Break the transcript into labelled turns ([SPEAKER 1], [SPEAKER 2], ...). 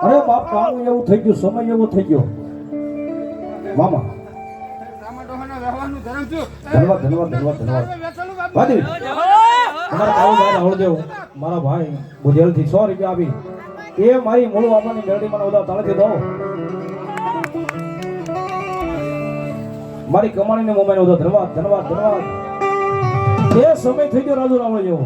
[SPEAKER 1] અરે બાપ કામ એવું થઈ ગયું, સમય એવો થઈ ગયો મામા. ધન્યવાદ ધન્યવાદ ધન્યવાદ ધન્યવાદ વાદી તમારા કાળુભાઈ હળદેવ મારા ભાઈ બુધેલ થી 100 રૂપિયા આપી એ મારી મૂળ આપવાની મેળડી મને બધા તાળથી દો. મારી કમાણીને મોબાઈલ વધો. ધન્યવાદ ધન્યવાદ ધન્યવાદ. એ સમય થઈ ગયો રાજુ રાવળ જેવો.